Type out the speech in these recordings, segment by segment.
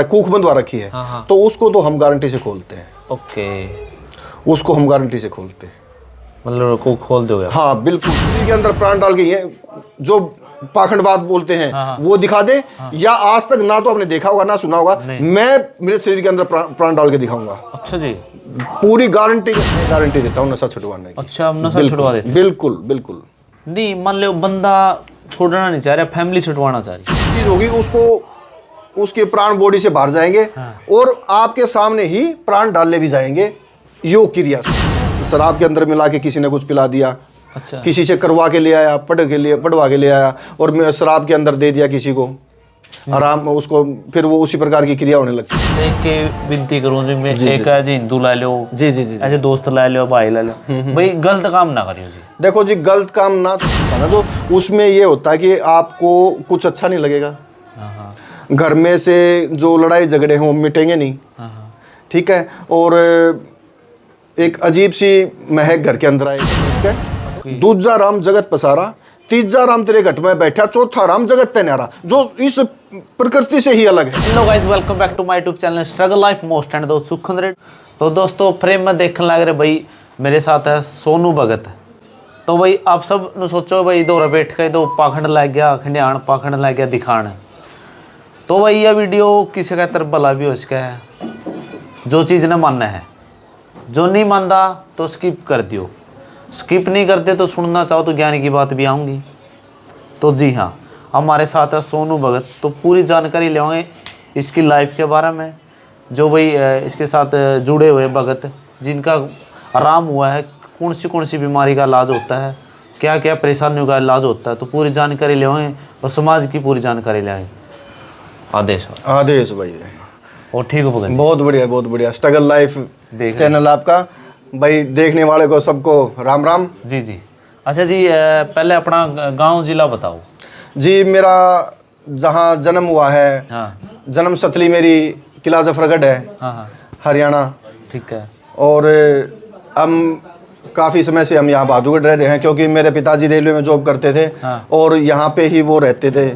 कूख बंधवा रखी है, हाँ। तो उसको तो हम गारंटी से खोलते हैं। ओके, उसको हम गारंटी से खोलते हैं, मतलब को खोल दोगे आप? हाँ बिल्कुल। शरीर के अंदर प्राण डाल के ये जो पाखंडवाद बोलते हैं हाँ। वो दिखा दे, या आज तक ना तो आपने देखा होगा ना सुना होगा, मैं मेरे शरीर के अंदर प्राण डाल के दिखाऊंगा। अच्छा जी, पूरी गारंटी देता हूँ नशा छुड़वाने की। अच्छा, आप नशा छुड़वा देते? बिल्कुल बिल्कुल। नहीं, मान लो बंदा छोड़ना नहीं चाह रहा, फैमिली छुड़वाना चाह रही, चीज होगी उसको, उसके प्राण बॉडी से बाहर जाएंगे और आपके सामने ही प्राण डालने भी जाएंगे योग क्रिया से। शराब के अंदर मिला के किसी ने कुछ पिला दिया, अच्छा, किसी से करवा के ले आया, पढ़वा के ले आया और मैं शराब के अंदर दे दिया किसी को, आराम उसको, फिर वो उसी प्रकार की क्रिया होने लगती है। एक के विनती करूँ जी मैं, एक है जी हिंदू ला लो, जी जी जी जी। ऐसे दोस्त ला लो, भाई ला लो, भाई गलत काम ना करियो जी। देखो जी, गलत काम ना जो उसमें ये होता है कि आपको कुछ अच्छा नहीं लगेगा, हाँ, घर में से जो लड़ाई झगड़े हैं वो मिटेंगे नहीं, हाँ, ठीक है। और एक अजीब सी महक घर के अंदर आएगी, ठीक है। दूजा राम जगत पसारा, तीजा राम तेरे घट में बैठा, चौथा राम जगत ते न्यारा, जो इस प्रकृति से ही अलग है। Hello guys, welcome back to my YouTube channel struggle life most and दोस्त सुखंद्र। तो दोस्तों फ्रेम में देखने लग रहे भाई, मेरे साथ है सोनू भगत। तो भाई आप सब न सोचो भाई दो बैठ के तो पाखंड लग गया, खंडियाण पाखंड लग गया दिखाण। तो भाई यह वीडियो किसी का तरफ भला भी हो सका है, जो चीज़ ने मानना है, जो नहीं मानता तो स्किप कर दियो, स्किप नहीं करते तो सुनना चाहो तो ज्ञान की बात भी आऊँगी। तो जी हाँ, हमारे साथ है सोनू भगत। तो पूरी जानकारी लेंगे इसकी लाइफ के बारे में, जो भाई इसके साथ जुड़े हुए भगत जिनका आराम हुआ है, कौन सी बीमारी का इलाज होता है, क्या क्या परेशानियों का इलाज होता है, तो पूरी जानकारी लेंगे और समाज की पूरी जानकारी लेंगे। आदेश भाई, और ठीक हो भगत? बहुत बढ़िया बहुत बढ़िया। स्ट्रगल लाइफ चैनल आपका भाई, देखने वाले को सबको राम राम। जी जी। अच्छा जी, पहले अपना गांव जिला बताओ जी। मेरा जहाँ जन्म हुआ है, हाँ, जन्म स्थली मेरी किला जफरगढ़ है, हाँ, हरियाणा, ठीक है। और हम काफ़ी समय से हम यहाँ बहादुरगढ़ रह रहे हैं, क्योंकि मेरे पिताजी रेलवे में जॉब करते थे और यहाँ पे ही वो रहते थे।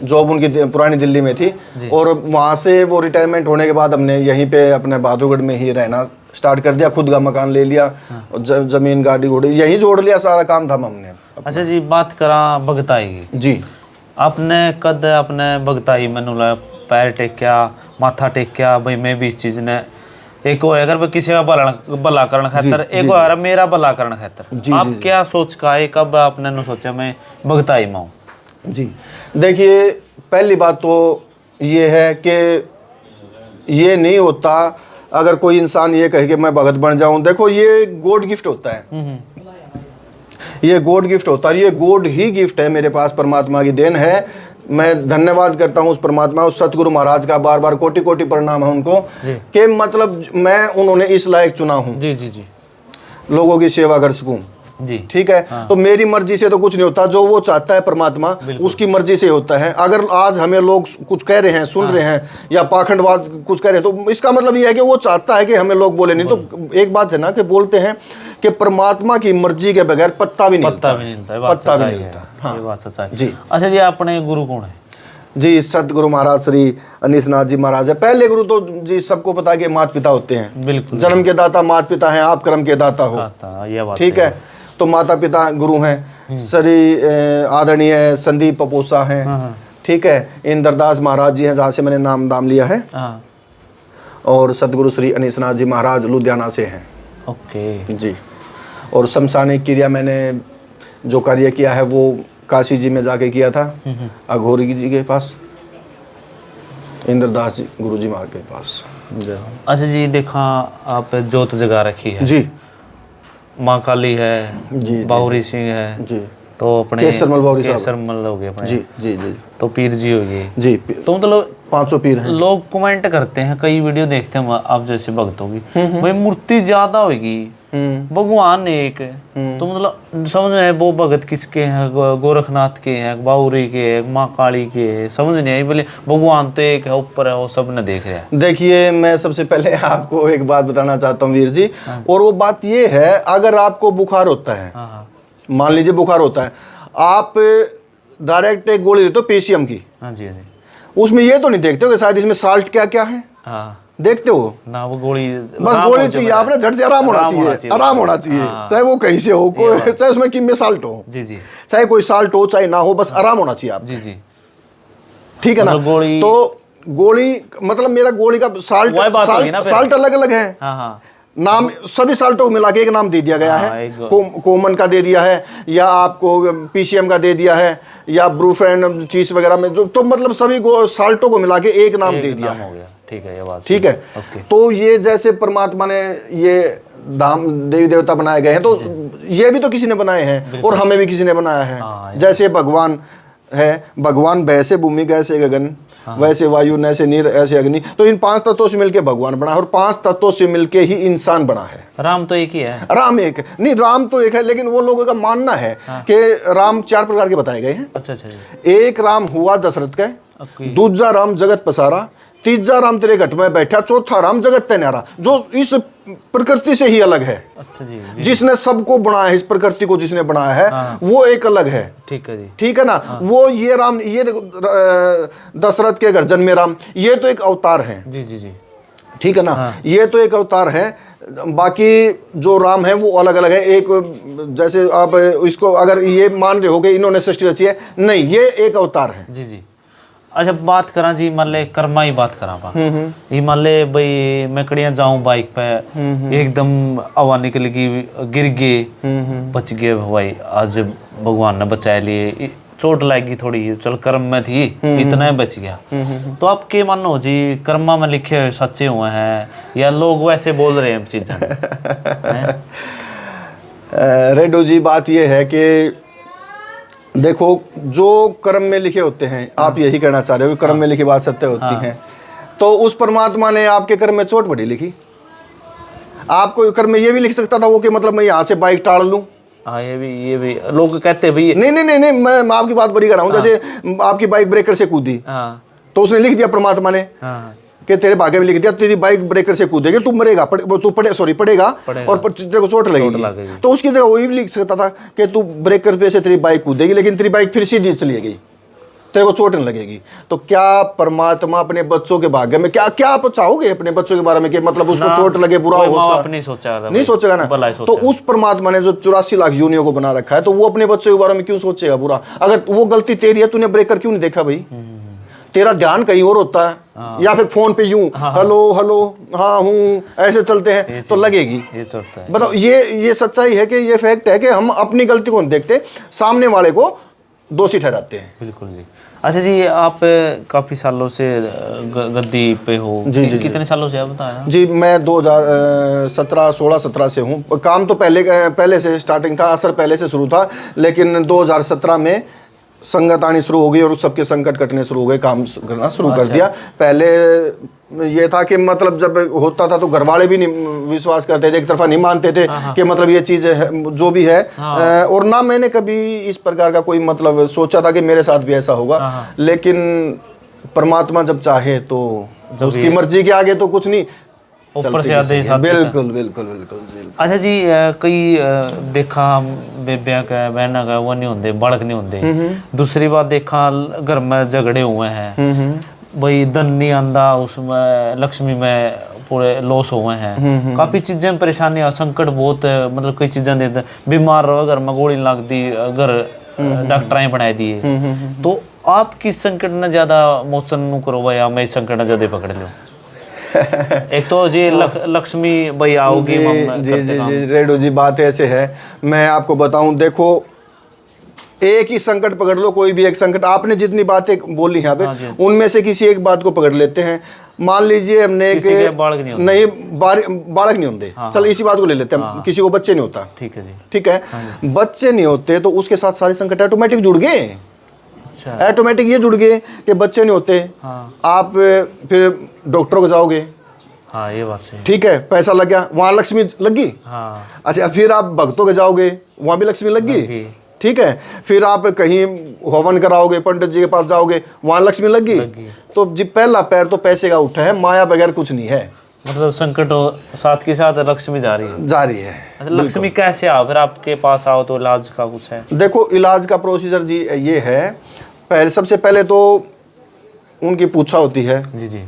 जॉब उनकी पुरानी दिल्ली में थी और वहाँ से वो रिटायरमेंट होने के बाद हमने यहीं पे अपने बहादुरगढ़ में ही रहना स्टार्ट कर दिया। खुद का मकान ले लिया और जमीन गाड़ी घोड़ी यहीं जोड़ लिया, सारा काम था हमने। अच्छा जी, बात करा भगताई की जी, आपने कद अपने भगताई में पैर टेक्या, माथा टेक्या भाई मैं भी इस चीज़ ने, एक हो अगर किसी का भला करण खातर, एक हो मेरा भला करण खातर, आप क्या सोच का है, कब आपने सोचा मैं भगताई में हूँ? जी देखिए, पहली बात तो ये है कि ये नहीं होता अगर कोई इंसान ये कहे कि मैं भगत बन जाऊं। देखो ये गॉड गिफ्ट होता है, ये गॉड गिफ्ट होता है, ये गॉड ही गिफ्ट है मेरे पास, परमात्मा की देन है। मैं धन्यवाद करता हूँ उस परमात्मा, उस सतगुरु महाराज का बार बार कोटि कोटि प्रणाम है उनको, कि मतलब मैं उन्होंने इस लायक चुना हूँ जी जी जी, लोगों की सेवा कर सकूं जी, ठीक है। तो मेरी मर्जी से तो कुछ नहीं होता, जो वो चाहता है परमात्मा उसकी मर्जी से होता है। अगर आज हमें लोग कुछ कह रहे हैं, सुन रहे हैं, या पाखंडवाद कुछ कह रहे हैं, तो इसका मतलब ये है कि वो चाहता है कि हमें लोग बोले नहीं। तो एक बात है ना कि बोलते हैं कि परमात्मा की मर्जी के बगैर पत्ता भी नहीं हिलता, पत्ता भी नहीं हिलता। हाँ, ये बात सच्चाई जी। अच्छा जी, अपने गुरु कौन है? जी सतगुरु महाराज श्री अनीसनाथ जी महाराज है। पहले गुरु तो जी सबको पता है कि माता पिता होते हैं, बिल्कुल, जन्म के दाता माता पिता हैं, आप कर्म के दाता हो, ठीक है। तो माता पिता गुरु हैं, श्री आदरणीय संदीप पपोसा हैं, ठीक है। इंद्रदास महाराज जी हैं, जहाँ से मैंने नाम दाम लिया है, और सतगुरु श्री अनीसनाथ जी महाराज लुधियाना से हैं। ओके जी। और शमशानिक क्रिया मैंने जो कार्य किया है वो काशी जी में जाके किया था, अघोरी जी के पास, इंद्रदास जी गुरु जी महाराज के पास। अच्छा जी, देखा आप जोत जगा रखी है जी, माँ काली है जी, बाहुरी सिंह है जी, तो अपने केसरमल बाहुरी साहब, केसरमल हो गए अपने जी जी जी, तो पीर जी हो गए जी। तो मतलब 500 पीर हैं। लोग कमेंट करते हैं, कई वीडियो देखते हैं आप जैसे भक्तों की, भाई मूर्ति ज्यादा होगी, भगवान एक, तो मतलब समझ में वो भगत किसके हैं, गोरखनाथ के हैं, बाहुरी के हैं, माँ काली के हैं, समझ नहीं आई। बोले भगवान तो एक है, ऊपर है, वो सब ने देख रहे हैं। देखिए, मैं सबसे पहले आपको एक बात बताना चाहता हूँ वीर जी, और वो बात ये है, अगर आपको बुखार होता है, मान लीजिए बुखार होता है, आप डायरेक्ट एक गोली लेते हो पेशियम की, हाँ जी, हाँ जी, उसमें ये तो नहीं देखते हो कि शायद इसमें साल्ट क्या क्या है, हाँ देखते हो? ना, वो गोली बस गोली चाहिए आपने, झट से आराम होना चाहिए, आराम होना चाहिए, चाहे वो कहीं से हो, कोई चाहे उसमें कितने साल्ट हो, जी जी चाहे कोई साल्ट हो चाहे ना हो, बस आराम होना चाहिए आप, जी जी। ठीक है ना? मतलब गोली, तो गोली मतलब मेरा गोली का साल्ट वही बात होगी ना फिर। साल्ट अलग अलग है, हाँ हाँ नाम सभी साल्टों को मिला के एक नाम दे दिया गया हाँ, है। एक कॉमन का दे दिया है, या आपको पीसीएम का दे दिया है, या ब्रूफेन चीज वगैरह में जो, तो मतलब सभी साल्टों को मिला के एक नाम दे दिया नाम है, हो गया, ठीक है, ये बात ठीक है? ओके। तो ये जैसे परमात्मा ने ये धाम देवी देवता बनाए गए हैं, तो ये भी तो किसी ने बनाए हैं, और हमें भी किसी ने बनाया हाँ, है। जैसे भगवान है, भगवान वैसे भूमि कैसे गगन, वैसे वायु, नैसे नीर, ऐसे अग्नि, तो इन 5 तत्वों से मिलके भगवान बना है, और 5 तत्वों से मिलके ही इंसान बना है। राम तो एक ही है, राम एक नहीं, राम तो एक है, लेकिन वो लोगों का मानना है कि राम 4 प्रकार के बताए गए हैं। अच्छा अच्छा जी, एक राम हुआ दशरथ का, ओके। दूसरा राम जगत पसारा, तीसरा राम तेरे घट में बैठा, चौथा राम जगत ते न्यारा, जो इस प्रकृति से ही अलग है। अच्छा जी जी, जिसने सबको बनाया है, इस प्रकृति को जिसने बनाया है, वो एक अलग है, ठीक है जी, ठीक है ना? वो ये राम, ये दशरथ के घर जन्मे राम, ये तो एक अवतार है, जी जी जी, ठीक है ना? ये तो एक अवतार है, बाकी जो राम है वो अलग अलग है। एक जैसे आप इसको अगर ये मान रहे हो कि इन्होंने सृष्टि रची है, नहीं, ये एक अवतार है। जी जी। अच्छा, बात करा जी, मान ले कर्मा ही बात करा बा, ये मान ले भाई मैं कड़िया जाऊं बाइक पे, एकदम हवा निकलेगी, गिर गए, बच गए भाई, आज भगवान ने बचा लिए, चोट लगी थोड़ी, चल कर्म में थी, इतना ही बच गया। तो आप के मानो जी, कर्मा में लिखे हुए सच्चे हुए हैं, या लोग वैसे बोल रहे हैं चीजें? रेडो जी, बात ये है कि देखो, जो कर्म में लिखे होते हैं, आप यही कहना चाह रहे हो कि कर्म में लिखी बात सत्य होती है, तो उस परमात्मा ने आपके कर्म में चोट बड़ी लिखी। आपको कर्म में ये भी लिख सकता था वो कि मतलब मैं यहाँ से बाइक टाल लूं। हाँ, ये भी लोग कहते हैं भाई। नहीं नहीं नहीं नहीं, मैं आपकी बात बड़ी कर रहा हूँ। जैसे आपकी बाइक ब्रेकर से कूदी, हाँ तो उसने लिख दिया परमात्मा ने हाँ कि तेरे भाग्य में लिख दिया, तेरी बाइक ब्रेकर से कूदेगी, तू मरेगा, पड़ेगा और तेरे को चोट लगेगी। तो उसकी जगह वही भी लिख सकता था कि तू ब्रेकर पे से तेरी बाइक कूदेगी, लेकिन तेरी बाइक फिर सीधी चली गई, तेरे को चोट नहीं लगेगी। तो क्या परमात्मा अपने बच्चों के भाग्य में क्या क्या आप चाहोगे अपने बच्चों के बारे में कि मतलब उसको चोट लगे, बुरा हो, उसका नहीं सोचेगा ना। तो उस परमात्मा ने जो 84 लाख योनियों को बना रखा है, तो वो अपने बच्चों के बारे में क्यों सोचेगा बुरा? अगर वो गलती तेरी है, तूने ब्रेकर क्यों नहीं देखा भाई? तेरा ध्यान कहीं और होता है, या फिर फोन पे यूं हेलो हेलो हाँ हूँ ऐसे चलते हैं, तो लगेगी। ये चलता है। बताओ, ये सच्चाई है कि ये फैक्ट है कि हम अपनी गलती को नहीं देखते, सामने वाले को दोषी ठहराते हैं। बिल्कुल जी। अच्छा जी, आप काफी सालों से गद्दी पे हो। जी जी, कितने सालों से आप बताया? जी, मैं 2016 से हूँ। काम तो पहले से स्टार्टिंग था, असर पहले से शुरू था, लेकिन 2017 में संगत आनी शुरू हो गई और सबके संकट कटने शुरू हो गए, काम करना शुरू कर दिया। पहले ये था कि मतलब जब होता था तो घर वाले भी नहीं विश्वास करते थे, एक तरफा नहीं मानते थे कि मतलब ये चीज़ है जो भी है, और ना मैंने कभी इस प्रकार का कोई मतलब सोचा था कि मेरे साथ भी ऐसा होगा। लेकिन परमात्मा जब चाहे तो उसकी मर्जी के आगे तो कुछ नहीं, ऊपर से आदेश आते हैं। बिल्कुल बिल्कुल बिल्कुल। अच्छा जी, कई देखा बेबिया का बहना का वो नहीं होंगे, बालक नहीं होंगे। दूसरी बात देखा, घर में झगड़े हुए हैं भाई, धन नहीं आंदा, उसमें लक्ष्मी में पूरे लॉस हुए हैं, काफी चीजें परेशानी, संकट बहुत, मतलब कई चीजें देते, बीमार रहो, घर में गोली लाग दी, घर डॉक्टर बना दिए। तो आप किस संकट ने ज्यादा मोचन करो भाई, मैं इस संकट ने ज्यादा पकड़ लो? एक तो जी लक्ष्मी भाई आओगी। जी जी जी रेडो जी, बात ऐसे है, मैं आपको बताऊं, देखो एक ही संकट पकड़ लो, कोई भी एक संकट, आपने जितनी बातें बोली हैं अभी, उनमें से किसी एक बात को पकड़ लेते हैं। मान लीजिए हमने बालक नहीं होते, चल इसी बात को ले लेते हैं, किसी को बच्चे नहीं होता, ठीक है जी, ठीक है, बच्चे नहीं होते तो उसके साथ सारे संकट ऑटोमेटिक जुड़ गए। ऑटोमेटिक ये जुड़ गए कि बच्चे नहीं होते, आप फिर डॉक्टर को जाओगे, हाँ ये बात सही, ठीक है, पैसा लग गया, वहां लक्ष्मी लग गई। अच्छा, फिर आप भक्तों के जाओगे, वहां भी लक्ष्मी लग गई, ठीक है, फिर आप कहीं हवन कराओगे, पंडित जी के पास जाओगे, वहां लक्ष्मी लग गई। तो जी पहला पैर तो पैसे का उठा है, माया बगैर कुछ नहीं है, मतलब संकट साथ के साथ लक्ष्मी जा रही है। लक्ष्मी कैसे आओ, फिर आपके पास आओ तो इलाज का कुछ है? देखो, इलाज का प्रोसीजर जी ये है, सबसे पहले तो उनकी पूछा होती है, जी जी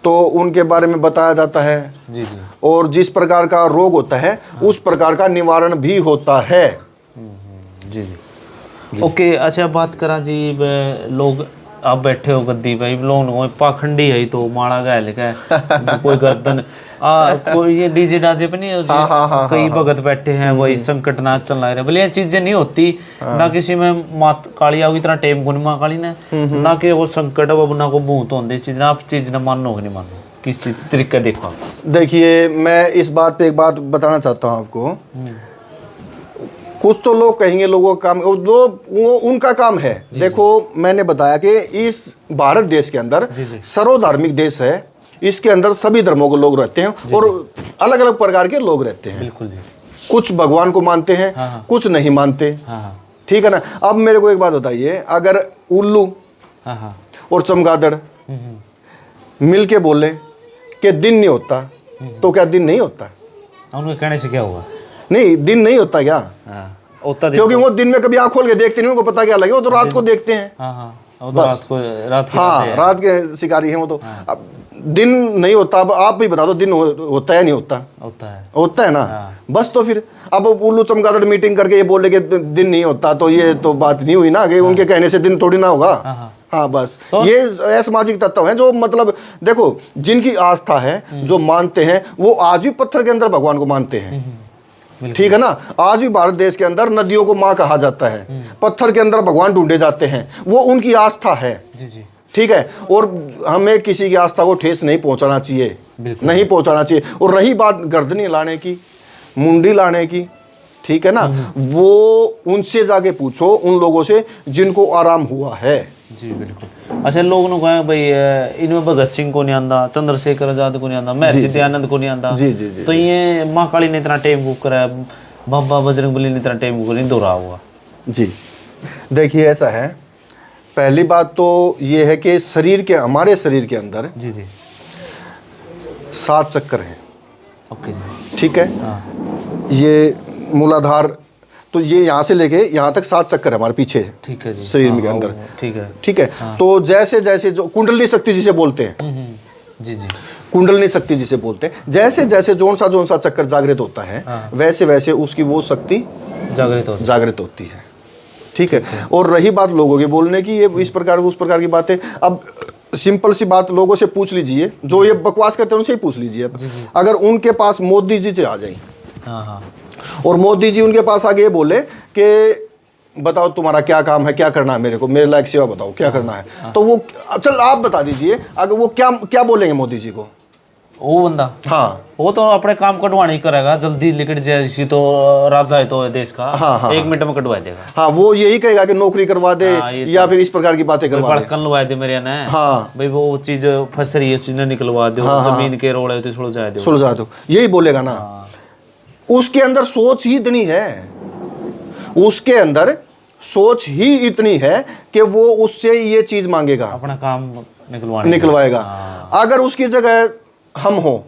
तो उनके बारे में बताया जाता है, जी जी। और जिस प्रकार का रोग होता है उस प्रकार का निवारण भी होता है। जी जी। ओके, अच्छा बात करा जी लोग आप बैठे हो गद्दी भाई, लोग पाखंडी है तो माड़ा गा लिखा है कोई गर्दन कोई ये डीजे डाजे पे नहीं हो जी, हाँ, कई भगत बैठे हैं वही संकट नाच चल रहा है, बोले ये चीजें नहीं होती ना, किसी में मात काली आओगी इतना टेम को नहीं माँ काली ने ना, कि वो संकट वो ना को भूत होते चीज ना, आप चीज ना मानो कि नहीं मानो, किस चीज तरीका देखो। देखिए, मैं इस बात पे एक बात बताना चाहता हूँ आपको। कुछ तो लोग कहेंगे लोगों का काम, वो उनका काम है। देखो, मैंने बताया कि इस भारत देश के अंदर सर्वधार्मिक देश है, इसके अंदर सभी धर्मों के लोग रहते हैं और अलग अलग प्रकार के लोग रहते हैं। बिल्कुल जी। कुछ भगवान को मानते हैं, कुछ नहीं मानते, ठीक है ना। अब मेरे को एक बात बताइए, अगर उल्लू और चमगादड़ मिल के बोले कि दिन नहीं होता, तो क्या दिन नहीं होता? उनके कहने से क्या हुआ? नहीं, दिन नहीं होता क्या? होता, क्योंकि वो दिन में कभी आँख खोल के देखते नहीं, उनको पता क्या लगे, वो तो रात को देखते हैं। बस रात के शिकारी हैं वो तो। अब दिन नहीं होता, अब आप भी बता दो, दिन होता है नहीं होता? होता है ना। बस तो फिर अब उल्लू चमगादड़ मीटिंग करके ये बोले कि दिन नहीं होता, तो ये तो बात नहीं हुई ना, कि उनके कहने से दिन थोड़ी ना होगा। हाँ बस तो? ये असामाजिक तत्व हैं जो, मतलब देखो, जिनकी आस्था है, जो मानते हैं, वो आज भी पत्थर के अंदर भगवान को मानते हैं, ठीक है ना। आज भी भारत देश के अंदर नदियों को माँ कहा जाता है, पत्थर के अंदर भगवान ढूंढे जाते हैं, वो उनकी आस्था है, ठीक है। और हमें किसी की आस्था को ठेस नहीं पहुंचाना चाहिए, नहीं पहुंचाना चाहिए। और रही बात गर्दनी लाने की, मुंडी लाने की, ठीक है ना, वो उनसे जाके पूछो, उन लोगों से जिनको आराम हुआ है। जी बिल्कुल। अच्छा, लोग ने कहा भाई इनमें भगत सिंह को नहीं आंदा, चंद्रशेखर आजाद को नहीं आंदा, महर्षि दयानंद को नहीं आंदा, जी जी जी, तो ये माँ काली ने इतना टेम कुक करा, बाबा बजरंगबली ने इतना टेम कुक नहीं दोहरा हुआ। जी देखिए, ऐसा है, पहली बात तो ये है कि शरीर के, हमारे शरीर के अंदर जी जी 7 चक्कर हैं। ओके जी, ठीक है। ये मूलाधार, तो ये यहाँ से लेके यहाँ तक 7 चक्कर है हमारे पीछे, ठीक है जी, शरीर के अंदर, ठीक है, ठीक है। तो जैसे जैसे जो कुंडली शक्ति जिसे बोलते हैं, जी जी, कुंडली शक्ति जिसे बोलते हैं, जैसे जैसे जोन सा चक्कर जागृत होता है, वैसे वैसे उसकी वो शक्ति जागृत होती है, ठीक है। और रही बात लोगों के बोलने की, ये इस प्रकार उस प्रकार की बातें, अब सिंपल सी बात लोगों से पूछ लीजिए, जो ये बकवास करते हैं उनसे ही पूछ लीजिए। अगर उनके पास मोदी जी आ जाए और मोदी जी उनके पास आगे ये बोले कि बताओ तुम्हारा क्या काम है, क्या करना है, मेरे को मेरे लायक सेवा बताओ, क्या करना है, तो वो, चल आप बता दीजिए, अगर वो क्या क्या बोलेंगे मोदी जी को? वो बंदा, हाँ, वो तो अपने काम कटवाने ही करेगा, जल्दी लिखट जाए तो राजा है तो देश का, हाँ, 1 मिनट में कटवा देगा। हाँ, वो यही कहेगा कि नौकरी करवा दे, या फिर इस प्रकार की बातें करवा दे, लगा दे मेरे ने, हाँ भाई वो चीज फंस रही है, चीज निकलवा दो, जमीन के रोड़े तो सुलझा दो, यही बोलेगा ना। उसके अंदर सोच ही इतनी है, उसके अंदर सोच ही इतनी है कि वो उससे ये चीज मांगेगा, अपना काम निकलवाएगा। अगर उसकी जगह हम हो,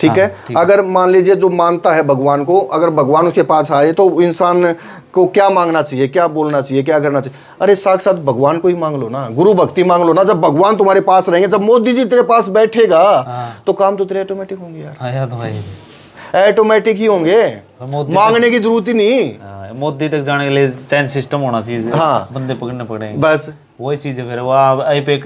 ठीक है, अगर मान लीजिए जो मानता है भगवान को, अगर भगवान उसके पास आए तो इंसान को क्या मांगना चाहिए, क्या बोलना चाहिए, क्या करना चाहिए? अरे साक्षात भगवान को ही मांग लो ना, गुरु भक्ति मांग लो ना। जब भगवान तुम्हारे पास रहेंगे, जब मोदी जी तेरे पास बैठेगा, तो काम तो तेरे ऑटोमेटिक होंगे यार, तो भाई ऑटोमेटिक ही होंगे, मांगने की जरूरत ही नहीं। मोदी तक जाने के लिए चैन सिस्टम होना चाहिए, हाँ, बंदे पकड़ने पड़ेंगे, बस वही चीज है। फिर वो आई पे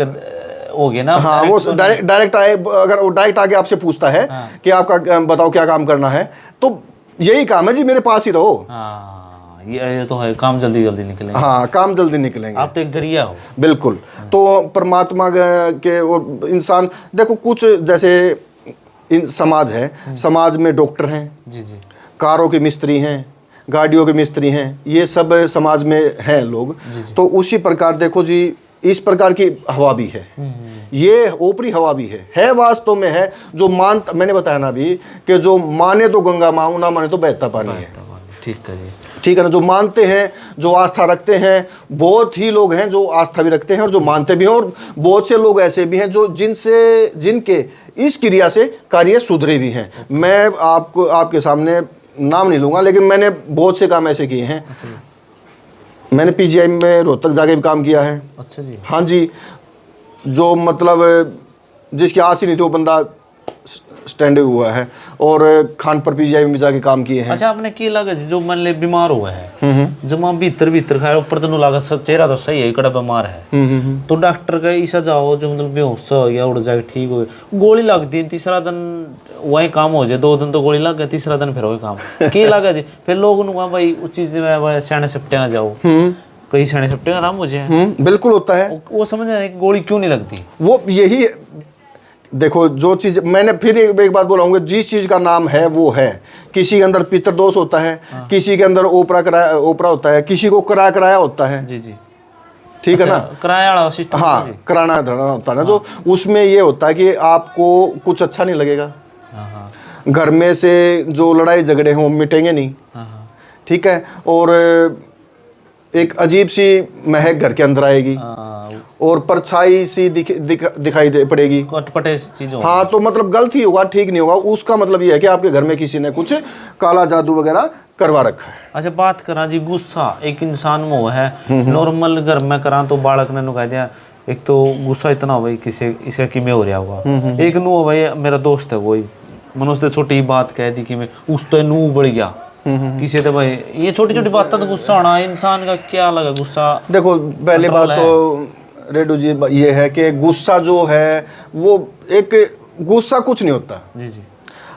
हो गया ना, हाँ, वो डायरेक्ट आए, अगर वो डायरेक्ट आके आपसे पूछता है कि आपका बताओ क्या काम करना है, तो यही काम है जी, मेरे पास ही रहो। हाँ, ये तो है, काम जल्दी जल्दी निकलेंगे। हाँ, काम जल्दी निकलेंगे, आप तो एक जरिया हो। बिल्कुल। तो परमात्मा के और इंसान, देखो कुछ जैसे समाज है, समाज में डॉक्टर हैं, जी जी, कारों के मिस्त्री हैं, गाड़ियों के मिस्त्री हैं, ये सब समाज में हैं लोग। तो उसी प्रकार देखो जी, इस प्रकार की हवा भी है, ये ऊपरी हवा भी है वास्तव में है। जो मैंने बताया ना अभी कि जो माने तो गंगा माँ, ना माने तो बहता पानी है, ठीक है जी, ठीक है ना। जो मानते हैं, जो आस्था रखते हैं, बहुत ही लोग हैं जो आस्था भी रखते हैं और जो मानते भी हैं, और बहुत से लोग ऐसे भी हैं जो जिनके इस क्रिया से कार्य सुधरे भी हैं। मैं आपको आपके सामने नाम नहीं लूँगा, लेकिन मैंने बहुत से काम ऐसे किए हैं। मैंने पीजीआई में रोहतक जाके भी काम किया है। अच्छा जी। हाँ जी, जो मतलब जिसकी आस ही नहीं थी वो बंदा स्टैंड हुआ है और खान पर पीजीआई में जाके काम किए हैं। अच्छा आपने की लगा जो मान ले बीमार हुआ है, जब वहाँ भीतर खाया ऊपर तो लगा चेहरा तो सही है, कड़ा बीमार है, तो डॉक्टर का ऐसा जाओ जो मतलब बेहोश हो गया, उड़ जाए, ठीक हो गया, गोली लगती है, तीसरा दिन वही काम हो जाए, 2 दिन तो गोली लग गया, तीसरा दिन फिर वही काम की लगा जी। फिर लोग भाई उस चीज में सियाने सपटे ना जाओ, कई सियाने सपटे आराम हो जाए। बिल्कुल होता है। वो समझ रहे हैं गोली क्यों नहीं लगती, वो यही देखो जो चीज मैंने फिर एक बात बोलाऊंगा, जिस चीज का नाम है वो है। किसी के अंदर पितृदोष होता है, किसी के अंदर ओपरा होता है, किसी को कराया होता है। जी जी ठीक है ना, किराया वाला सिस्टम। हाँ कराना धराना होता है ना, जो उसमें ये होता है कि आपको कुछ अच्छा नहीं लगेगा, घर में से जो लड़ाई झगड़े हैं वो मिटेंगे नहीं, ठीक है, और एक अजीब सी महक घर के अंदर आएगी और परछाई सी दिखाई दे पड़ेगी, अटपटे चीज होगी। हाँ तो मतलब गलत ही होगा, ठीक नहीं होगा। उसका मतलब ये है कि आपके घर में किसी ने कुछ काला जादू वगैरह करवा रखा है। अच्छा बात करा जी, गुस्सा एक इंसान में वो है, नॉर्मल घर में करा तो बालक ने कह दिया, एक तो गुस्सा इतना हो भाई किसी इसका कि मैं हो रहा होगा, एक नू हो भाई मेरा दोस्त है वही मैंने उसने छोटी बात कह दी कि मैं उस तो नू बढ़ गया किसी तो भाई, ये छोटी छोटी बातें तो गुस्सा होना इंसान का क्या लगा गुस्सा। देखो पहली बात तो रेडू जी ये है कि गुस्सा जो है वो एक गुस्सा कुछ नहीं होता जी जी,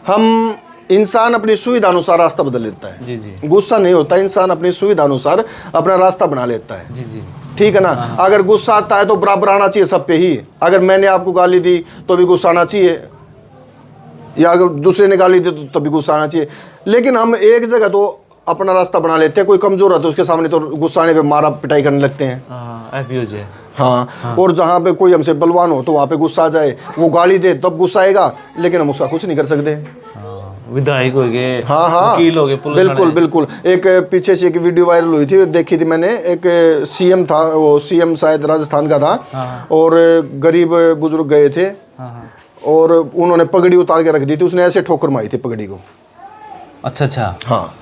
हम इंसान अपनी सुविधा अनुसार रास्ता बदल लेता है। जी जी, गुस्सा नहीं होता, इंसान अपनी सुविधा अनुसार अपना रास्ता बना लेता है। जी जी, ठीक है ना, अगर गुस्सा आता है तो बराबर आना चाहिए सब पे ही। अगर मैंने आपको गाली दी तो भी गुस्सा आना चाहिए, या अगर दूसरे ने गाली दी तो तभी गुस्सा आना चाहिए। लेकिन हम एक जगह तो अपना रास्ता बना लेते हैं, कोई कमजोर है तो उसके सामने तो गुस्सा आने पे मारा पिटाई करने लगते हैं। हाँ, और जहाँ पे कोई हमसे बलवान हो तो वहाँ पे गुस्सा आ जाए, वो गाली दे तब गुस्सा आएगा, लेकिन हम उसका कुछ नहीं कर सकते। विधायक हो गए, हाँ हाँ बिल्कुल बिल्कुल। एक पीछे से एक वीडियो वायरल हुई थी, देखी थी मैंने, एक सीएम था, वो सीएम शायद राजस्थान का था, और गरीब बुजुर्ग गए थे और उन्होंने पगड़ी उतार के रख दी थी, उसने ऐसे ठोकर मारी थी पगड़ी को। अच्छा अच्छा, हाँ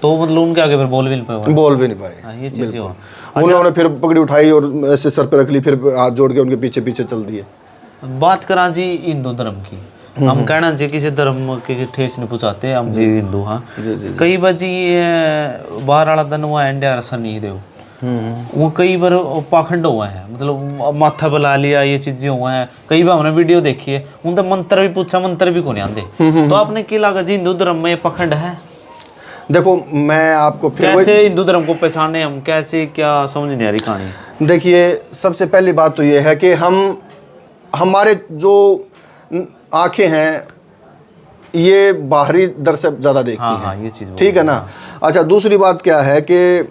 तो मतलब उनके आगे फिर बोल भी नहीं पाए, बोल भी नहीं पाए। ये चीजें उन्होंने फिर पगड़ी उठाई और ऐसे सर पे रख ली, फिर हाथ जोड़ के उनके पीछे पीछे चल दिए। बात करा जी हिंदू धर्म की, हम कहना चाहिए किसी धर्म के ठेस नहीं पहुंचाते, हम जी हिंदू। हाँ कई बार जी बाहर वाला दिन हुआ इंडिया नहीं दे वो कई बार पाखंड हुआ है, मतलब माथा बुला लिया, ये चीजें हुआ है। कई बार हमने वीडियो देखी है, उनसे मंत्र भी पूछा, मंत्र भी को नहीं आते। तो आपने क्या लगा जी हिंदू धर्म में पाखंड है? देखो मैं आपको फिर कैसे हिंदू धर्म को पहचाने हम, कैसे क्या समझ नहीं आ रही कहानी। देखिए सबसे पहली बात तो ये है कि हमारे जो आंखें हैं ये बाहरी दर से ज़्यादा देखती हैं। हाँ, ये चीज़ ठीक है ना। अच्छा दूसरी बात क्या है कि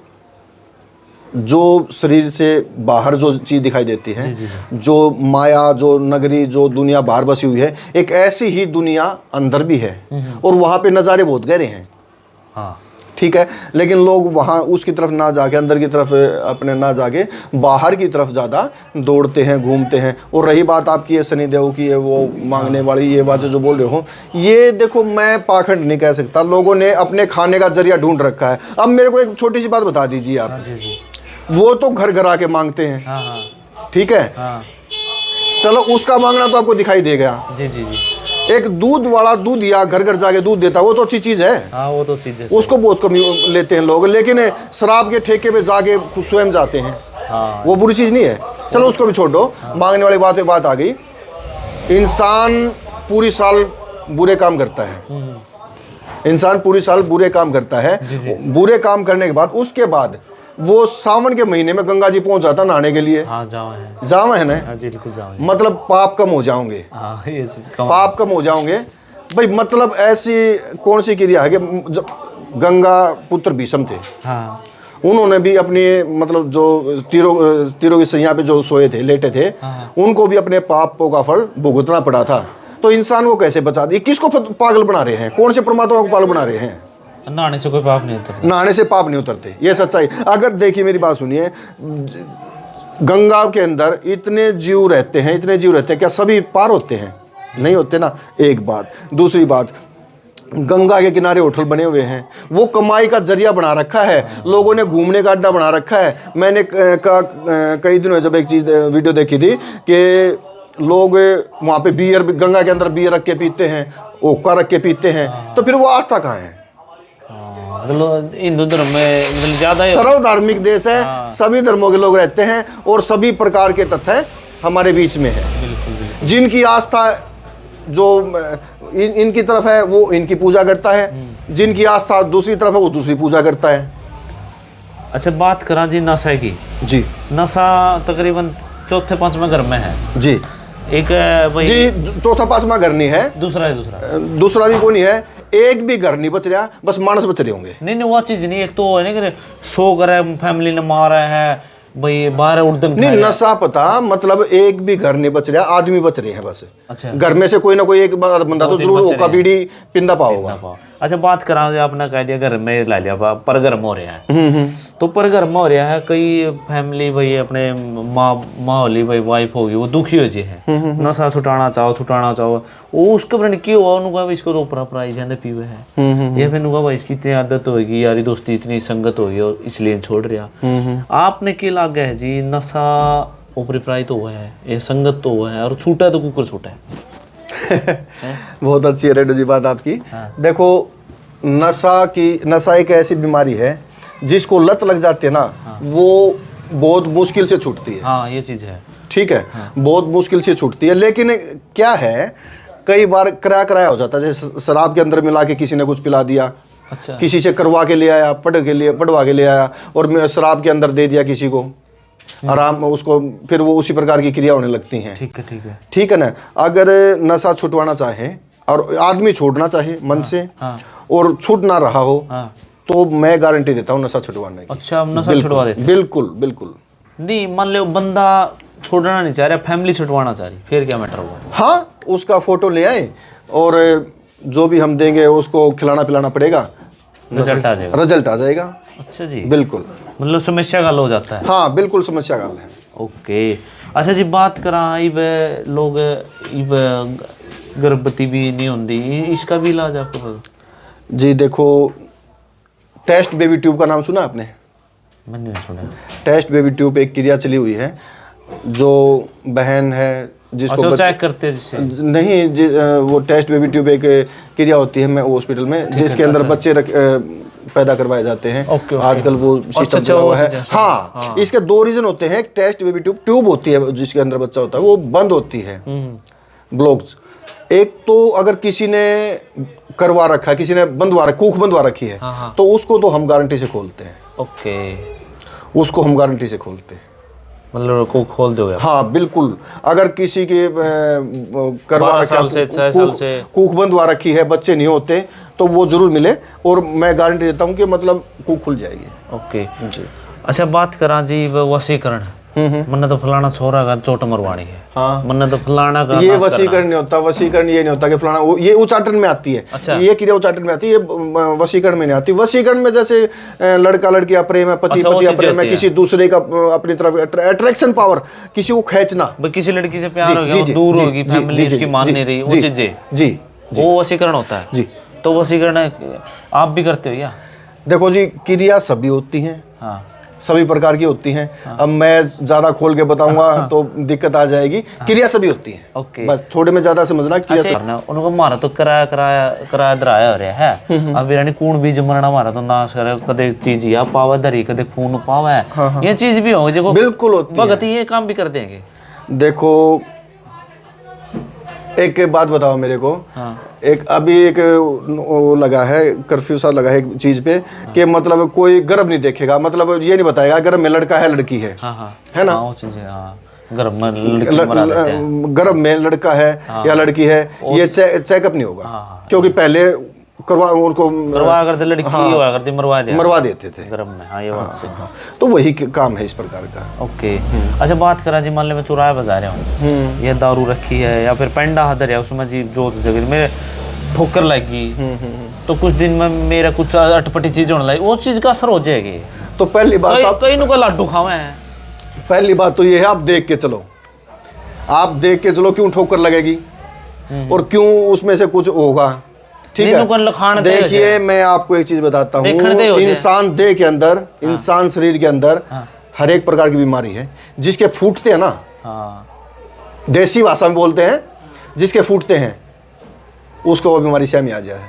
जो शरीर से बाहर जो चीज़ दिखाई देती है, जो माया, जो नगरी, जो दुनिया बाहर बसी हुई है, एक ऐसी ही दुनिया अंदर भी है और वहाँ पे नज़ारे बहुत गहरे हैं। हाँ ठीक है, लेकिन लोग वहाँ उसकी तरफ ना जाके, अंदर की तरफ अपने ना जाके बाहर की तरफ ज़्यादा दौड़ते हैं, घूमते हैं। और रही बात आपकी ये सनी देओल की, ये वो मांगने वाली ये बातें जो बोल रहे हो, ये देखो मैं पाखंड नहीं कह सकता, लोगों ने अपने खाने का जरिया ढूंढ रखा है। अब मेरे को एक छोटी सी बात बता दीजिए आप, वो तो घर घर आके मांगते हैं, ठीक है, चलो उसका मांगना तो आपको दिखाई देगा। जी जी जी, एक दूध वाला दूध या घर घर जाके दूध देता, वो तो अच्छी चीज है। हाँ वो तो चीज है, उसको बहुत कम लेते हैं लोग, लेकिन शराब के ठेके पे जाके खुद स्वयं जाते हैं। हाँ वो बुरी चीज नहीं है, चलो उसको भी छोड़ दो। मांगने वाली बात पे बात आ गई। इंसान पूरी साल बुरे काम करता है, इंसान पूरी साल बुरे काम करता है। बुरे काम करने के बाद उसके बाद वो सावन के महीने में गंगा जी पहुंच जाता नहाने के लिए। हाँ जाओ है ना, बिल्कुल जाओ, मतलब पाप कम हो जाओगे। हाँ ये चीज कम, पाप कम हो जाओगे भाई। मतलब ऐसी कौन सी क्रिया है कि जब गंगा पुत्र भीष्म थे, हाँ उन्होंने भी अपनी मतलब जो तीरों की सैया पे जो सोए थे, लेटे थे, उनको भी अपने पापों का फल भुगतना पड़ा था। तो इंसान को कैसे बचा दिए? किसको पागल बना रहे हैं? कौन से परमात्मा को पागल बना रहे हैं? नहाने से कोई पाप नहीं उतरता, नहाने से पाप नहीं उतरते, ये सच्चाई। अगर देखिए मेरी बात सुनिए, गंगा के अंदर इतने जीव रहते हैं, इतने जीव रहते हैं, क्या सभी पार होते हैं? नहीं होते ना, एक बात। दूसरी बात, गंगा के किनारे होटल बने हुए हैं, वो कमाई का जरिया बना रखा है, लोगों ने घूमने का अड्डा बना रखा है। मैंने कई दिनों जब एक चीज़ वीडियो देखी थी कि लोग वहाँ पे बियर, गंगा के अंदर बियर रख के पीते हैं, ओका रख के पीते हैं, तो फिर वो आस्था कहाँ है? मतलब हिंदू धर्म में मतलब ज़्यादा सर्वधार्मिक देश है, सभी धर्मों के लोग रहते हैं और सभी प्रकार के तथ्य हमारे बीच में है। बिल्कुल बिल्कुल। जिनकी आस्था जो इनकी तरफ है वो इनकी पूजा करता है, जिनकी आस्था दूसरी तरफ है वो दूसरी पूजा करता है। अच्छा, बात करा जी नशे की। जी, नशा तकरीबन चौथे पांचवें घर में है। जी, एक भाई जी, चौथा पांचवा घर नहीं है, दूसरा भी कोई नहीं है, एक भी घर नहीं बच रहा, बस मानस बच रहे होंगे। नहीं वो चीज नहीं, एक तो है ना कि 100 घर फैमिली ने मारा है भाई, बाहर उड़दम नहीं, नशा पता मतलब एक भी घर नहीं बच रहा, आदमी बच रहे हैं बस। अच्छा, घर में से कोई ना कोई एक बंदा तो जरूर ओका बीड़ी पिंदा पाओगा। अच्छा, बात करा आपने कह दिया घर में ला लिया, पर घर में हो रहा है, तो पर घर में हो रहा है, कई फैमिली भाई अपने माँ होली भाई वाइफ होगी वो दुखी हो जी है, नशा छुटाना चाहो वो उसके बरन क्यों हुआ उनका इसको तो ऊपर प्राइज जाते पीवे है, या फिर उनका भाई इसकी इतनी आदत होगी, यारी दोस्ती इतनी संगत होगी और इसलिए छोड़ रहा। आपने क्या लगा है जी, नशा ऊपरी प्राइज तो हुआ है, ये संगत तो हुआ है और छूटा तो कुकर छूटा है। बहुत अच्छी है रेडो जी बात आपकी। देखो, नशा एक ऐसी बीमारी है जिसको लत लग जाती है ना, वो बहुत मुश्किल से छूटती है। हाँ, ये चीज है, ठीक है, बहुत मुश्किल से छूटती है। लेकिन क्या है, कई बार कराया हो जाता है, जैसे शराब के अंदर मिला के किसी ने कुछ पिला दिया, अच्छा, किसी से करवा के ले आया, पढ़वा के ले आया और शराब के अंदर दे दिया किसी को, आराम उसको, फिर वो उसी प्रकार की क्रिया होने लगती हैं। ठीक है ना। अगर नशा छुटवाना चाहे और आदमी छोड़ना चाहे मन से और छूट ना रहा हो, तो मैं गारंटी देता हूँ नशा छुटवाने की। अच्छा, नशा छुटवा देते? बिल्कुल बिल्कुल। नहीं, मान लो बंदा छोड़ना नहीं चाह रहा, फैमिली छुटवाना चाह रही, फिर क्या मैटर होगा? हाँ, उसका फोटो ले आए और जो भी हम देंगे उसको खिलाना पिलाना पड़ेगा, रिजल्ट आ जाएगा। अच्छा जी, बिल्कुल, मतलब समस्या का हल हो जाता है। हाँ बिल्कुल, समस्या का हल है। ओके। अच्छा जी, बात करा इब लोग इब गर्भवती भी नहीं होती, इसका भी इलाज आपको पता? जी देखो, टेस्ट बेबी ट्यूब का नाम सुना आपने? मैंने नहीं सुना। टेस्ट बेबी ट्यूब एक क्रिया चली हुई है, जो बहन है जिसको अच्छा, चेक करते हैं जिससे? नहीं, वो टेस्ट बेबी ट्यूब एक क्रिया होती है मैं हॉस्पिटल में, जिसके अंदर बच्चे पैदा करवाए जाते हैं। आजकल वो सिस्टम चला हुआ है। हाँ, इसके 2 रीजन होते हैं। एक टेस्ट बेबी ट्यूब होती है जिसके अंदर बच्चा होता है, वो बंद होती है, ब्लॉक्स। एक तो अगर किसी ने करवा रखा है, किसी ने कूख बंधवा रखी है, तो उसको तो हम गारंटी से खोलते हैं। ओके, उसको हम गारंटी से खोलते हैं, मतलब को खोल दोगे? हाँ बिल्कुल। अगर किसी के करवा रखा कूख बंधवा रखी है, बच्चे नहीं होते, तो वो जरूर मिले और मैं गारंटी देता हूँ कि मतलब कूख खुल जाएगी। ओके जी। अच्छा, बात करा जी वशीकरण, मन्ने तो फलाना छोरा का चोट मरवानी है, हाँ, मन्ने तो फलाना का, ये वशीकरण नहीं होता। वशीकरण ये नहीं होता कि फलाना, ये उच्चाटन में आती है। अच्छा, ये क्रिया उच्चाटन में आती है, ये वशीकरण में नहीं आती। वशीकरण में जैसे लड़का लड़की प्रेम है, पति पति प्रेम है, किसी दूसरे का अपनी तरफ अट्रैक्शन पावर, किसी को खींचना, किसी लड़की से प्यार हो गया, दूर होगी, फैमिली उसकी मान नहीं रही, वो चीजें, जी, वो वशीकरण होता है जी। तो वशीकरण आप भी करते हो या? देखो जी, क्रिया सभी होती हैं, हाँ, सभी प्रकार की होती हैं। हाँ। अब मैं ज्यादा खोल के बताऊंगा तो दिक्कत आ जाएगी। हाँ। क्रिया सभी होती हैं। ओके, बस थोड़े में ज्यादा समझना। क्रिया उनको मारा तो कराया दराया हो रहा है। अब यानी कूण बीज मरना मारा तो नाश करे, कदे चीज या पावा धरी, कदे खून पावा है। हाँ। ये चीज भी होगी जो बिल्कुल होती है। भगत ये काम भी कर देंगे। देखो, एक बात बताओ मेरे को। हाँ। एक अभी एक वो लगा है, कर्फ्यू सा लगा है एक चीज पे। हाँ। कि मतलब कोई गर्भ नहीं देखेगा, मतलब ये नहीं बताएगा गर्भ में लड़का है लड़की है। हाँ। है ना? गर्भ में लड़का है या लड़की है, ये चेकअप नहीं होगा। क्योंकि पहले करवा करते लड़की हुआ करती, मरवा देते थे गर्भ में। हाँ, ये बात सही। तो वही काम है इस प्रकार का। ओके। अच्छा, बात करा जी, मान लो मैं चुराया बजा रहा हूँ, ये दारू रखी है या फिर पेंडा हदर है, उसमें जी जोत जगह मेरे ठोकर लगी, तो कुछ दिन में मेरा कुछ अटपटी चीज होने लगी, वो चीज का असर हो जाएगी। तो पहली बात, कई नुका लाडू खावे हैं। पहली बात तो ये है, आप देख के चलो, क्यों ठोकर लगेगी और क्यों उसमें से कुछ होगा। ठीक नीनू को लखान है। दे हो देखिए जाए। मैं आपको एक चीज बताता देखने दे हूँ, हो जाए। इंसान देह के अंदर, इंसान शरीर के अंदर हर एक प्रकार की बीमारी है। जिसके फूटते हैं ना, हाँ देसी भाषा में बोलते हैं, जिसके फूटते हैं उसको वो बीमारी सहमी आ जाए,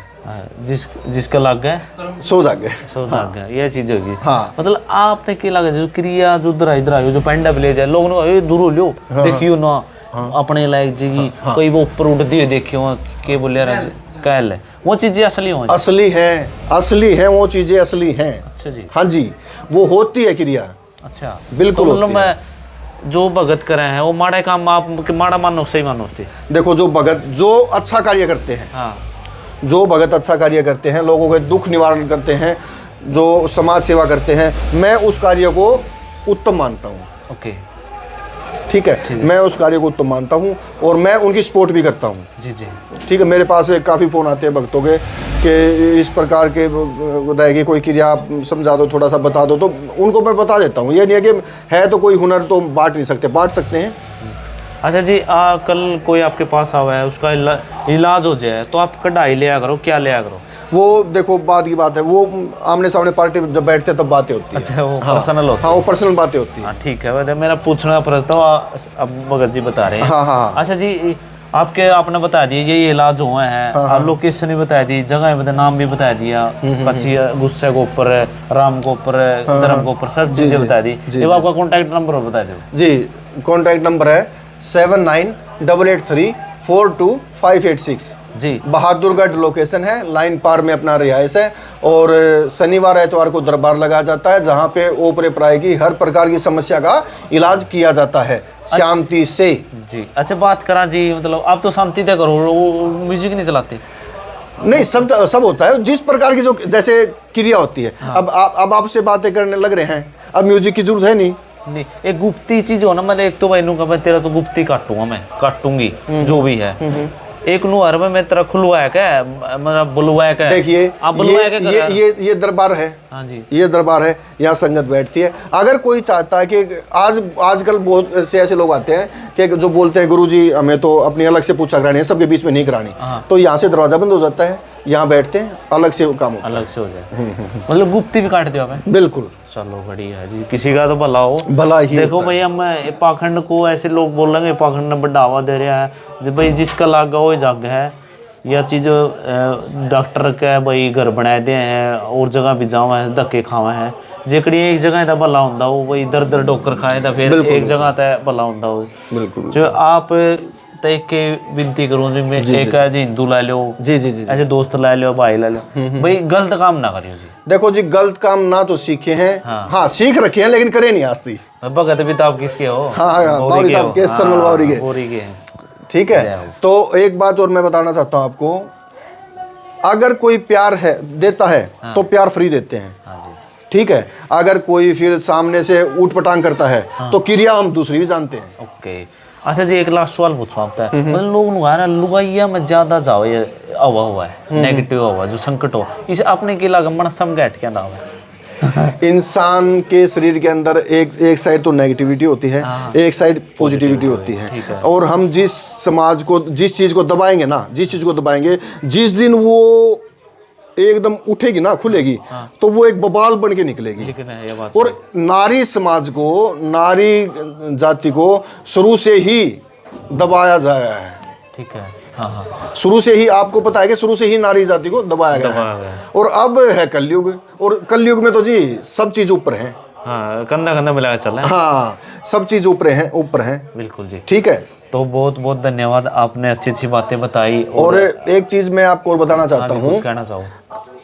जिसका लग गया सो जाग गए। सो लग गया, ये चीज होगी। हाँ। मतलब आपने क्या लगा जो क्रिया जो इधर आयो जो पेंडा पे ले जाए लोग ने दूर हो लियो देखियो ना अपने लायक जी कोई वो ऊपर उड़ती हुई देखियो के बोले यार कहल है वो चीजें असली हो असली है वो चीजें असली हैं। अच्छा जी। हाँ जी, वो होती है क्रिया। अच्छा बिल्कुल तो मतलब होती है। मैं जो भगत करे हैं वो माड़ा काम आप माड़ा मानो सही मानो उससे। देखो जो भगत जो अच्छा कार्य करते हैं, हाँ जो भगत अच्छा कार्य करते हैं, लोगों के दुख निवारण करते हैं, जो समाज सेवा करते हैं, मैं उस कार्य को उत्तम मानता हूँ। ओके ठीक है, मैं उस कार्य को उत्तम मानता हूँ और मैं उनकी सपोर्ट भी करता हूँ। जी जी। ठीक है, मेरे पास काफ़ी फ़ोन आते हैं भक्तों के कि इस प्रकार के रहेगी कोई क्रिया आप समझा दो, थोड़ा सा बता दो, तो उनको मैं बता देता हूँ। ये नहीं है कि है तो कोई हुनर तो बांट नहीं सकते, बांट सकते हैं। अच्छा जी, कल कोई आपके पास आवा है उसका इलाज हो जाए तो आप कढ़ाई लिया करो, क्या लिया करो? वो देखो बात की बात है, वो आमने सामने पार्टी जब बैठते हैं तब बातें होती है। अच्छा वो पर्सनल होता है। हाँ वो पर्सनल बातें होती है। हाँ ठीक है, वैसे मेरा पूछने का प्रश्न था, अब भगत जी बता रहे हैं। हाँ हाँ। अच्छा जी, आपने बता दिया ये इलाज हुए हैं, आप लोकेशन भी बता दी, जगह बता, नाम भी बता दिया, कच्ची गुस्से के ऊपर है, राम के ऊपर है, धर्म के ऊपर, सब चीजें बता दी। जब आपका कॉन्टैक्ट नंबर बता दो जी। कॉन्टैक्ट नंबर है 7988342586 जी। बहादुरगढ़ लोकेशन है, लाइन पार में अपना रिहाइश है। और शनिवार एतवार को दरबार लगाया जाता है, जहाँ पे ओपरे पराई की हर प्रकार की समस्या का इलाज किया जाता है शांति से। जी। अच्छा बात करा जी, मतलब आप तो शांति तक करो, म्यूजिक नहीं चलाते? नहीं, सब होता है जिस प्रकार की जो जैसे क्रिया होती है। हाँ। अब आपसे बातें करने लग रहे हैं, अब म्यूजिक की जरूरत है नहीं। एक गुप्ती चीज हो ना, मतलब एक तो भाई नू का तेरा तो गुप्ती काटूंगा, मैं काटूंगी जो भी है। एक नु हर में मैं तेरा खुलवाया क्या, मतलब बुलवाया क्या? देखिए आप बुलवाया क्या? ये दरबार है। हाँ जी। ये दरबार है, यहाँ संगत बैठती है। अगर कोई चाहता है कि आजकल बहुत से ऐसे लोग आते हैं कि जो बोलते हैं गुरुजी हमें तो अपनी अलग से पूछा करानी है, सबके बीच में नहीं करानी, तो यहाँ से दरवाजा बंद हो जाता है, यहाँ बैठते हैं, अलग से काम होता है। अलग से हो जाए, मतलब गुप्ती भी काट दिया मैं। बिल्कुल। चलो बढ़िया जी, किसी का तो भला हो। भला ही देखो भाई, हम पाखंड को ऐसे लोग बोलेंगे पाखंड ने बढ़ावा दे रहा है, जो भाई जिसका लाग वो जग है। यह चीज़ डॉक्टर का भाई घर बनाए दे हैं और जगह भी जावा है, धक्के खावा है। जेकड़ी एक जगह तो भला होंदा वो भाई दर डोकर खाए तो फिर एक जगह तो भला होंदा वो। बिल्कुल। जो आप तक के विनती करूँ जी, मैं एक है जी हिंदू ला लो, जी जी जी, ऐसे दोस्त ला लो, भाई ला लो, भाई गलत काम ना करियो जी। देखो जी, गलत काम ना तो सीखे हैं, हाँ सीख रखे हैं, लेकिन करे नहीं आज तक। भगत भी तो आप किसके हो? हाँ, बावरी साहब के, सरमल बावरी के। ठीक है, तो एक बात और मैं बताना चाहता हूँ आपको, अगर कोई प्यार है देता है तो प्यार फ्री देते हैं। ठीक है, अगर कोई फिर सामने से ऊट पटांग करता है तो क्रिया हम दूसरी भी जानते हैं। ओके। अच्छा जी, एक लास्ट सवाल पूछूं आपसे, मतलब लोग ना लुगाइया में ज्यादा जाओ ये हवा हुआ है, नेगेटिव हवा जो संकट हो, इसे अपने के लगा मन समझ क्या ना हो? इंसान के शरीर के अंदर एक साइड तो नेगेटिविटी होती है, एक साइड पॉजिटिविटी होती है। और हम जिस समाज को, जिस चीज को दबाएंगे ना, जिस दिन वो एकदम उठेगी ना, खुलेगी, तो वो एक बबाल बन के निकलेगी। और नारी समाज को, नारी जाति को शुरू से ही दबाया जाया है। ठीक है। हाँ। शुरू से ही आपको पता है कि शुरू से ही नारी जाति को दबाया गया है। और अब है कलयुग, और कलयुग में तो जी सब चीज ऊपर है। हाँ, कंधा कंधा मिला चल रहा है। हाँ, सब चीज ऊपर है। बिल्कुल जी। ठीक है, तो बहुत बहुत धन्यवाद, आपने अच्छी अच्छी बातें बताई। और एक चीज मैं आपको और बताना चाहता हूँ, कहना चाहूँ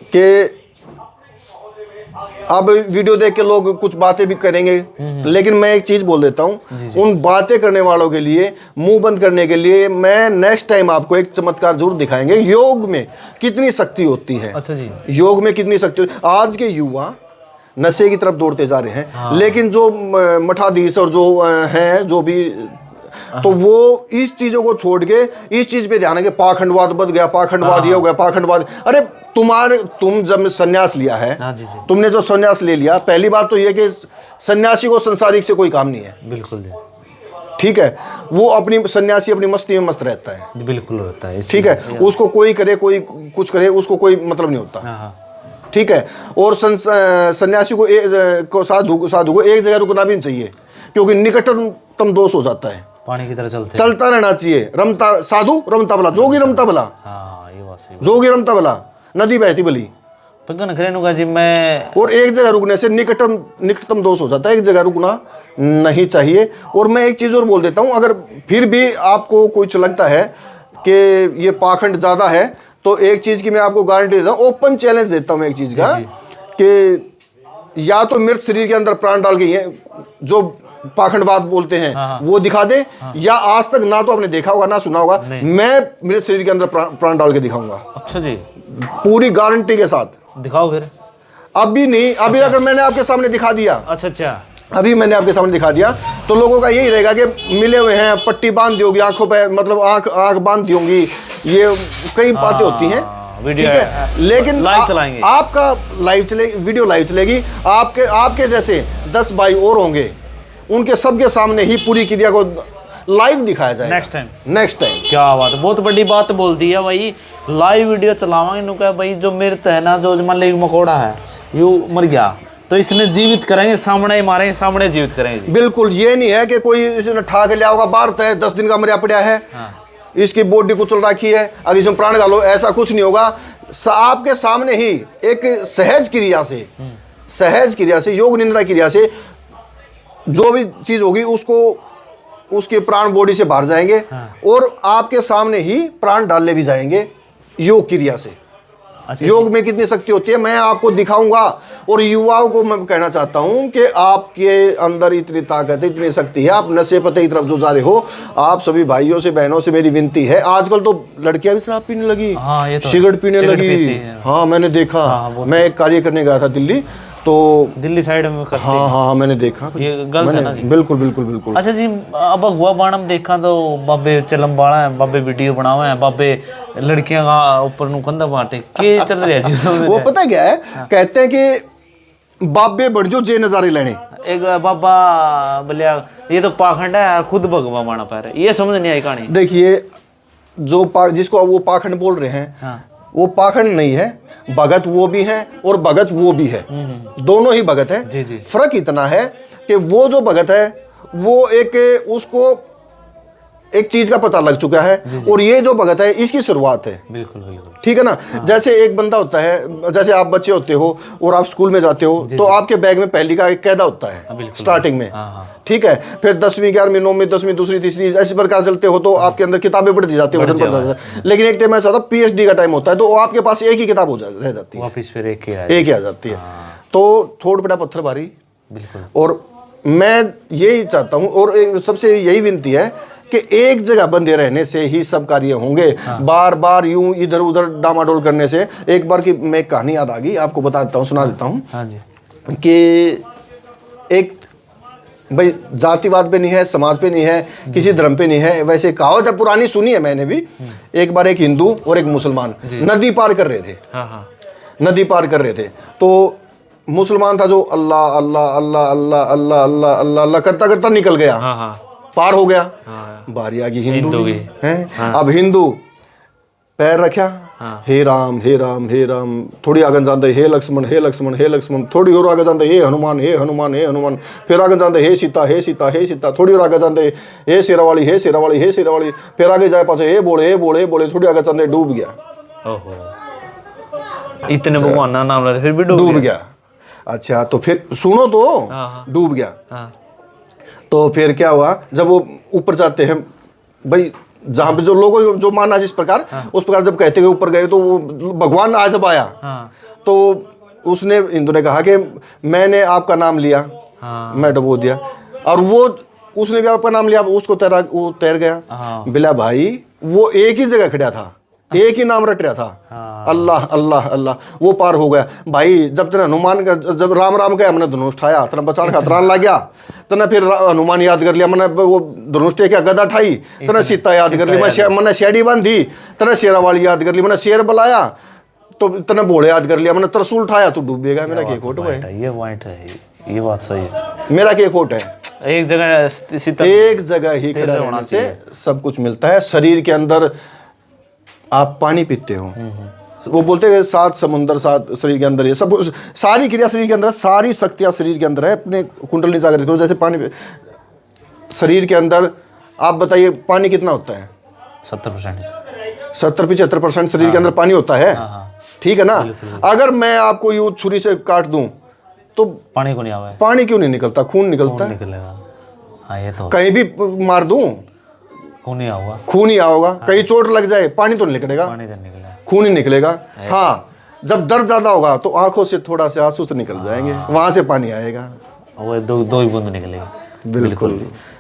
कि अब वीडियो देख के लोग कुछ बातें भी करेंगे, लेकिन मैं एक चीज बोल देता हूँ, उन बातें करने वालों के लिए, मुंह बंद करने के लिए, मैं नेक्स्ट टाइम आपको एक चमत्कार जरूर दिखाएंगे। योग में कितनी शक्ति होती है। अच्छा जी। योग में कितनी शक्ति होती है। आज के युवा नशे की तरफ दौड़ते जा रहे हैं, लेकिन जो मठाधीश और जो हैं, जो भी, तो वो इस चीजों को छोड़ के इस चीज पे ध्यान है कि पाखंडवाद बढ़ गया, पाखंडवाद ये हो गया, पाखंडवाद। अरे तुम जब संन्यास लिया है, तुमने जो संन्यास ले लिया, पहली बात तो ये कि सन्यासी को संसारिक से कोई काम नहीं है। बिल्कुल। ठीक है, वो अपनी सन्यासी अपनी मस्ती में मस्त रहता है, बिल्कुल रहता है, ठीक है, उसको कोई करे कोई कुछ करे उसको कोई मतलब नहीं होता, हाँ ठीक है। और सन्यासी को साधु को एक जगह रुकना भी नहीं चाहिए, क्योंकि निकटतम दोष हो जाता है, पानी की तरह चलता रहना चाहिए। रमता साधु रमता भला, जोगी रमता भला, हाँ ये बात सही। जोगी रमता भला, नदी बहती भली। पगन खरेनुगा जी मैं, और एक जगह रुकने से निकटतम दोष हो जाता है, एक जगह रुकना नहीं चाहिए। और मैं एक चीज़ और बोल देता हूँ, अगर फिर भी आपको कुछ लगता है कि ये पाखंड ज़्यादा है, तो एक चीज़ की मैं आपको गारंटी देता हूँ, ओपन चैलेंज देता हूँ मैं एक चीज़ का, कि या तो मृत शरीर के अंदर प्राण डाल के जो पाखंडवाद बोलते हैं वो दिखा दे, या आज तक ना तो आपने देखा होगा ना सुना होगा, मैं मृत शरीर के अंदर प्राण डाल के दिखाऊंगा। अच्छा जी, पूरी गारंटी के साथ। दिखाओ फिर। अभी नहीं, अभी अगर मैंने आपके सामने दिखा दिया, अच्छा, अभी मैंने आपके सामने दिखा दिया, तो लोगों का यही रहेगा कि मिले हुए हैं, पट्टी बांध दी होगी आंखों पे, मतलब आंख बांध दी होंगी, ये कई बातें होती हैं, ठीक है। लेकिन चलाएंगे, आपका लाइव चलेगी, वीडियो लाइव चलेगी, आपके जैसे 10 भाई और होंगे, उनके सबके सामने ही पूरी क्रिया को लाइव दिखाया जाएगा नेक्स्ट टाइम। क्या बात है, बहुत बड़ी बात बोल दी है भाई। लाइव वीडियो चलावांगे नु क्या भाई, जो मृत है ना, जो मान लो मकोड़ा है यू मर गया, तो इसने जीवित करेंगे, सामने ही मारेंगे, सामने जीवित करेंगे। बिल्कुल, ये नहीं है कि कोई इसने ठा के लिया होगा, बाहर है 10 दिन का मरिया पड़ा है, इसकी बॉडी कुचल रखी है, अगर इसमें प्राण डालो, ऐसा कुछ नहीं होगा। आपके सामने ही एक सहज क्रिया से योग निंद्रा क्रिया से जो भी चीज होगी उसके प्राण बॉडी से बाहर जाएंगे, और आपके सामने ही प्राण डालने भी जाएंगे योग क्रिया से। अच्छा, योग में कितनी शक्ति होती है मैं आपको दिखाऊंगा। और युवाओं को मैं कहना चाहता हूं कि आपके अंदर इतनी ताकत है, इतनी शक्ति है, आप नशे पते की तरफ जो जा रहे हो, आप सभी भाइयों से बहनों से मेरी विनती है, आजकल तो लड़कियां भी शराब पीने लगी, ये तो सिगरेट पीने लगी। हाँ मैंने देखा, मैं एक कार्य करने गया था दिल्ली, तो दिल्ली साइड में करते हैं। हाँ मैंने देखा, ये गलत है ना जी? बिल्कुल। अच्छा जी, अब अगुआ बाणम देखा तो बाबे चलम बाड़ा है, बाबे वीडियो बनावे हैं, बाबे लड़कियां का ऊपर नु कंधा बांटे, के चल रहा है जी? वो पता क्या है, कहते हैं कि बाबे बढ़ जो जे नजारे लेने। एक बाबा बोलिया ये तो पाखंड है, खुद भगवा बाणा पा रहे, ये समझ नहीं आई कहानी। देखिए, जिसको वो पाखंड बोल रहे हैं, वो पाखंड नहीं है, भगत वो भी है और भगत वो भी है, दोनों ही भगत है। जी जी। फर्क इतना है कि वो जो भगत है वो उसको एक चीज का पता लग चुका है, और ये जो भगत है इसकी शुरुआत है। बिल्कुल, ठीक है ना। जैसे एक बंदा होता है, जैसे आप बच्चे होते हो और आप स्कूल में जाते हो, तो आपके बैग में पहली का एक कायदा होता है स्टार्टिंग में, ठीक है। फिर 10वीं 11वीं 9वीं 10वीं दूसरी तीसरी ऐसे प्रकार चलते हो, तो आपके अंदर किताबें बढ़ जाती है, वजन बढ़ जाता है। लेकिन एक टाइम ऐसा होता है PhD का टाइम होता है, तो आपके पास एक ही किताब रह जाती है, वापस फिर एक ही आ जाती है। तो थोड़ा बड़ा पत्थर भारी। और मैं यही चाहता हूँ, और सबसे यही विनती है कि एक जगह बंधे रहने से ही सब कार्य होंगे। बार बार यूं इधर उधर डामाडोल करने से। एक बार की मैं एक कहानी याद आ गई, आपको बता देता हूँ, सुना देता हूँ कि एक भाई जातिवाद पे नहीं है, समाज पे नहीं है, किसी धर्म पे नहीं है, वैसे कहावत है पुरानी, सुनी है मैंने भी। एक बार एक हिंदू और एक मुसलमान नदी पार कर रहे थे, नदी पार कर रहे थे। तो मुसलमान था जो अल्लाह अल्लाह अल्लाह अल्लाह अल्लाह अल्लाह अल्लाह अल्लाह करता करता निकल गया, पार हो गया। बारी आ गई हिंदू की है। अब हिंदू पैर रखा, हे राम हे राम हे राम, थोड़ी आगे जानते हे लक्ष्मण हे लक्ष्मण हे लक्ष्मण, थोड़ी और आगे जानते हे हनुमान हे हनुमान हे हनुमान, फिर आगे जानते हे सीता हे सीता हे सीता, थोड़ी और आगे जानते हे शेरावाली हे शेरावाली हे शेरावाली, फिर आगे जाए पाछे हे बोले हे बोले हे बोले, थोड़ी आगे जानते डूब गया। इतने भगवान ना नाम लेते फिर भी डूब गया। अच्छा तो फिर सुनो, तो डूब गया। तो फिर क्या हुआ, जब वो ऊपर जाते हैं भाई, जहाँ पे जो लोगों जो माना जिस प्रकार, उस प्रकार जब कहते हुए ऊपर गए, तो वो भगवान आज जब आया, तो उसने हिंदू ने कहा कि मैंने आपका नाम लिया, मैं डुबो दिया, और वो उसने भी आपका नाम लिया, उसको वो तैर गया। बिला भाई वो एक ही जगह खड़ा था, एक ही नाम रट रहा था, अल्लाह अल्लाह अल्लाह, वो पार हो गया। भाई जब तेरा हनुमान का, जब राम राम का हमने धनुष उठाया, तेरा बचाने का त्राण लग गया, तेने फिर हनुमान याद कर लिया, मैंने वो धनुष टेकिया, गदा उठाई, तेने सीता याद कर ली, मैंने शेडी बांधी, तेने शेरावाली याद कर ली, मैंने शेर बुलाया, तो तेने भोले याद कर लिया, मैंने त्रिशूल उठाया, तो डूबेगा। मेरा क्या खोट है? ये पॉइंट है, ये बात सही है। मेरा क्या खोट है? एक जगह शीतल एक जगह ही स्थिर खड़ा होना रहने से सब कुछ मिलता है। शरीर के अंदर आप पानी पीते हो, वो बोलते हैं 7 समुंदर 7 शरीर के अंदर, ये सब सारी क्रिया शरीर के अंदर है, सारी शक्तियां शरीर के अंदर है। अपने कुंडली जागृत करो, जैसे पानी शरीर के अंदर। आप बताइए पानी कितना होता है? 70%। 70-75% शरीर के अंदर पानी होता है, ठीक है ना। अगर मैं आपको यूं छुरी से काट दूं तो पानी को नहीं आवा है, पानी क्यों नहीं निकलता? खून निकलता है। निकलेगा। हाँ ये तो कहीं भी मार दूं खून नहीं आऊगा, खून ही आओगा। कहीं चोट लग जाए पानी तो नहीं निकलेगा, पानी तो निकलेगा। खून ही निकलेगा। हाँ, जब दर्द ज्यादा होगा तो आंखों से थोड़ा से आंसू तो निकल जाएंगे, वहां से पानी आएगा। वो दो ही बूंद निकलेगी। बिल्कुल।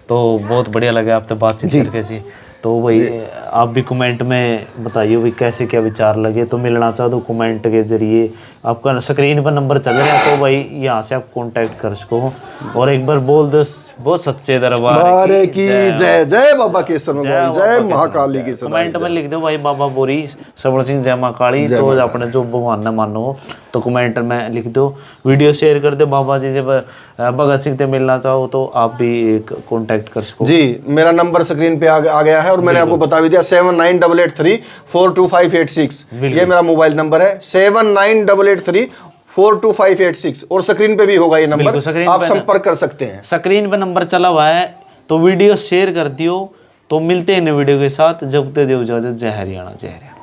तो बहुत बढ़िया लगा आपसे बातचीत करके जी। तो भाई आप भी कमेंट में बताइए भाई कैसे क्या विचार लगे। तो मिलना चाहो तो कमेंट के जरिए, आपका स्क्रीन पर नंबर चल रहा है तो भाई यहाँ से आप कांटेक्ट कर सको। और एक बार बोल दो, बहुत सच्चे दरबार की जय। जय बाबा केसर मगवारी, जय महाकाली की सदा। कमेंट में लिख दो भाई बाबा बोरी श्रवण सिंह जय मां काली। तो अपने जो भगवान ने मानो तो कमेंट में लिख दो, वीडियो शेयर कर दो। बाबा जी जब भगत सिंह से मिलना चाहो तो आप भी कांटेक्ट कर सको जी। मेरा नंबर स्क्रीन पे आ गया है और मैंने आपको बता भी दिया 7988342586। ये मेरा मोबाइल नंबर है 7988342586 और स्क्रीन पे भी होगा ये नंबर, आप संपर्क कर सकते हैं। स्क्रीन पे नंबर चला हुआ है तो वीडियो शेयर कर दियो। तो मिलते हैं नए वीडियो के साथ, जब तक देव इजाजत। जय हरियाणा, जय हरियाणा।